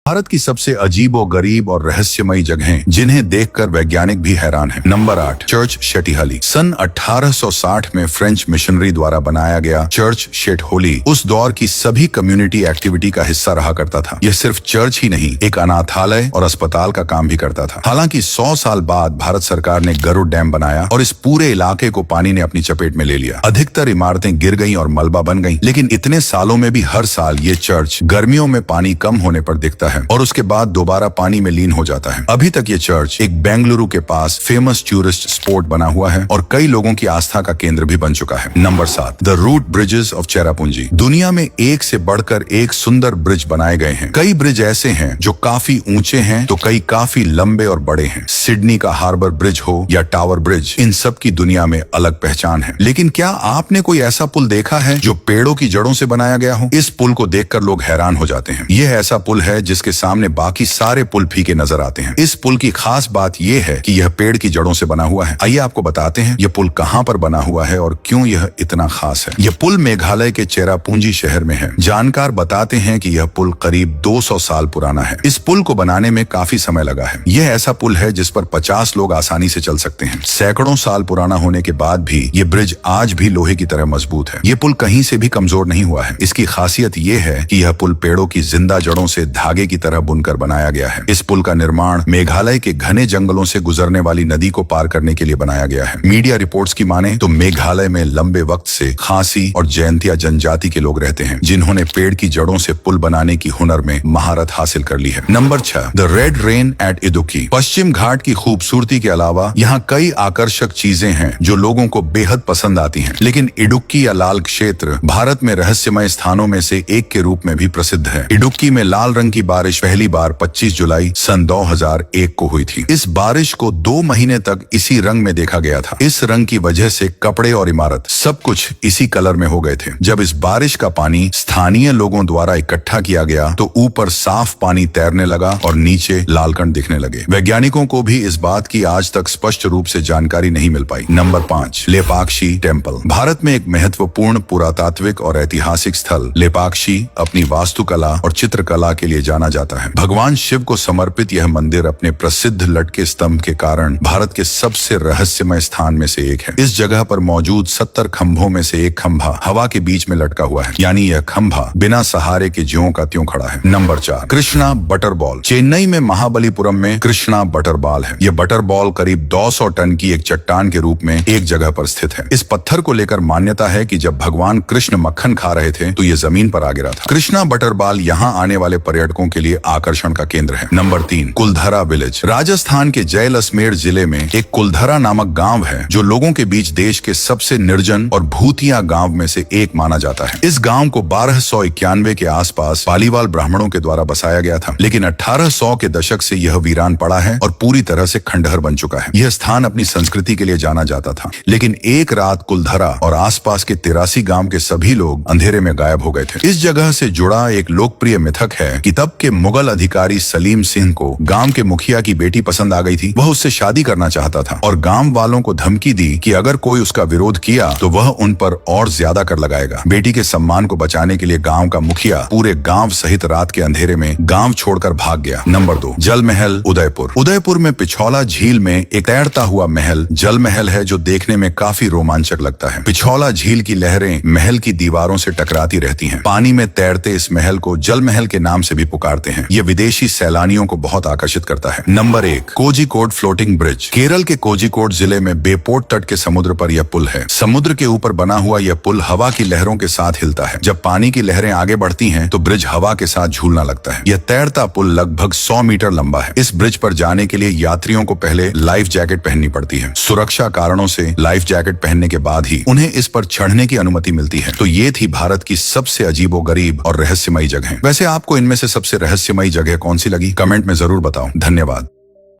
भारत की सबसे अजीब और गरीब और रहस्यमयी जगहें जिन्हें देखकर वैज्ञानिक भी हैरान हैं। Number 8, church शेटिहाली। सन 1860 में फ्रेंच मिशनरी द्वारा बनाया गया चर्च शेटहोली उस दौर की सभी कम्युनिटी एक्टिविटी का हिस्सा रहा करता था। यह सिर्फ चर्च ही नहीं, एक अनाथालय और अस्पताल का काम भी करता था। हालांकि 100 साल बाद भारत सरकार ने गरुड़ डैम बनाया और इस पूरे इलाके को पानी ने अपनी चपेट में ले लिया। अधिकतर इमारतें गिर गईं और मलबा बन गईं, लेकिन इतने सालों में भी हर साल ये चर्च गर्मियों में पानी कम होने पर दिखता है और उसके बाद दोबारा पानी में लीन हो जाता है। अभी तक ये चर्च एक बेंगलुरु के पास फेमस टूरिस्ट स्पॉट बना हुआ है और कई लोगों की आस्था का केंद्र भी बन चुका है। Number 7, the root bridges of Cherrapunji. दुनिया में एक से बढ़कर एक सुंदर ब्रिज बनाए गए हैं। कई ब्रिज ऐसे हैं जो काफी ऊंचे हैं तो कई काफी लंबे और बड़े हैं। सिडनी का हार्बर ब्रिज हो या टावर ब्रिज, इन सब की दुनिया में अलग पहचान है। लेकिन क्या आपने कोई ऐसा पुल देखा है जो पेड़ों की जड़ों से बनाया गया हो? इस पुल को देखकर लोग हैरान हो जाते हैं। यह ऐसा पुल है जिसके सामने बाकी सारे पुल फीके नजर आते हैं। इस पुल की खास बात यह है कि यह पेड़ की जड़ों से बना हुआ है। आइए आपको बताते हैं यह पुल कहां पर बना हुआ है और क्यों यह इतना खास है। यह पुल मेघालय के चेरापूंजी शहर में है। जानकार बताते हैं कि यह पुल करीब 200 साल पुराना है। इस पुल को बनाने में काफी समय लगा है। यह ऐसा पुल है जिस पर 50 लोग आसानी से चल सकते हैं। सैकड़ों साल पुराना होने के बाद भी यह ब्रिज आज भी लोहे की तरह मजबूत है। यह पुल कहीं से भी कमजोर नहीं हुआ है। इसकी खासियत यह है कि यह पुल पेड़ों की जिंदा जड़ों से धागे की तरह बुनकर बनाया गया है। इस पुल का निर्माण मेघालय के घने जंगलों से गुजरने वाली नदी को पार करने के लिए बनाया गया है। मीडिया रिपोर्ट्स की माने तो मेघालय में लंबे वक्त से खासी और जयंतिया जनजाति के लोग रहते हैं, जिन्होंने पेड़ की जड़ों से पुल बनाने की हुनर में महारत हासिल कर ली है। Number 6, the red rain at Idukki. Paschim Ghat की खूबसूरती के अलावा यहाँ कई आकर्षक चीजें हैं जो लोगों को बेहद पसंद आती हैं। लेकिन इडुक्की या लाल क्षेत्र भारत में रहस्यमय स्थानों में से एक के रूप में भी प्रसिद्ध है। इडुक्की में लाल रंग की बारिश पहली बार 25 जुलाई सन 2001 को हुई थी। इस बारिश को 2 महीने तक इसी रंग में देखा गया था। इस रंग की वजह से कपड़े और इमारत सब कुछ इसी कलर में हो गए थे। जब इस बारिश का पानी स्थानीय लोगों द्वारा इकट्ठा किया गया तो ऊपर साफ पानी तैरने लगा और नीचे लाल कण दिखने लगे। वैज्ञानिकों को भी इस बात की आज तक स्पष्ट रूप से जानकारी नहीं मिल पाई। Number 5, Lepakshi temple. भारत में एक महत्वपूर्ण पुरातात्विक और ऐतिहासिक स्थल लेपाक्षी अपनी वास्तुकला और चित्रकला के लिए जाना जाता है। भगवान शिव को समर्पित यह मंदिर अपने प्रसिद्ध लटके स्तंभ के कारण भारत के सबसे रहस्यमय स्थान में से एक है। इस जगह पर मौजूद 70 खंभों में से एक खंभा हवा के बीच में लटका हुआ है, यानी यह खंभा बिना सहारे के ज्यों का त्यों खड़ा है। Number 4, Krishna butter ball. Chennai में महाबलीपुरम में कृष्णा बटर बॉल है। यह बटर बॉल करीब 200 टन की एक चट्टान के रूप में एक जगह पर स्थित है। इस पत्थर को लेकर मान्यता है कि जब भगवान कृष्ण मक्खन खा रहे थे तो यह जमीन पर आ गिरा था। कृष्णा बटर बॉल यहाँ आने वाले पर्यटकों के लिए आकर्षण का केंद्र है। Number 3, Kuldhara village. राजस्थान के जैसलमेर जिले में एक कुलधरा नामक गांव है जो लोगों के बीच देश के सबसे निर्जन और भूतिया गांव में से एक माना जाता है। इस गांव को 1291 के आसपास पालीवाल ब्राह्मणों के द्वारा बसाया गया था, लेकिन 1800 के दशक से यह वीरान पड़ा है और पूरी तरह से खंडहर बन चुका है। यह स्थान अपनी संस्कृति के लिए जाना जाता था, लेकिन एक रात कुलधरा और आसपास के 83 गांव के सभी लोग अंधेरे में गायब हो गए थे। इस जगह से जुड़ा एक लोकप्रिय मिथक है कि तब के मुगल अधिकारी सलीम सिंह को गांव के मुखिया की बेटी पसंद आ गई थी। वह उससे शादी करना चाहता था और गांव वालों को धमकी दी कि अगर कोई उसका विरोध किया तो वह उन पर और ज्यादा कर लगाएगा। बेटी के सम्मान को बचाने के लिए गांव का मुखिया पूरे गांव सहित रात के अंधेरे में गांव छोड़कर भाग गया। नंबर 2, जल महल उदयपुर। उदयपुर में पिछौला झील में एक तैरता हुआ महल जल महल है जो देखने में काफी रोमांचक लगता है। पिछौला झील की लहरें महल की दीवारों से टकराती रहती हैं। पानी में तैरते इस महल को जल महल के नाम से भी पुकारते हैं। यह विदेशी सैलानियों को बहुत आकर्षित करता है। Number 1, Kozhikode floating bridge. Kerala के कोझिकोड जिले में बेपोर्ट तट के समुद्र पर यह पुल है। समुद्र के ऊपर बना हुआ यह पुल हवा की लहरों के साथ हिलता है। जब पानी की लहरें आगे बढ़ती हैं तो ब्रिज हवा के साथ झूलना लगता है। यह तैरता पुल लगभग 100 मीटर लंबा है। इस ब्रिज पर जाने के लिए यात्रियों को पहले लाइफ जैकेट पहननी पड़ती है। सुरक्षा कारणों से लाइफ जैकेट पहनने के बाद ही उन्हें इस पर चढ़ने की अनुमति मिलती है। तो ये थी भारत की सबसे अजीबोगरीब और रहस्यमयी जगह। वैसे आपको इनमें से सबसे रहस्यमयी जगह कौन सी लगी? कमेंट में जरूर बताओ। धन्यवाद।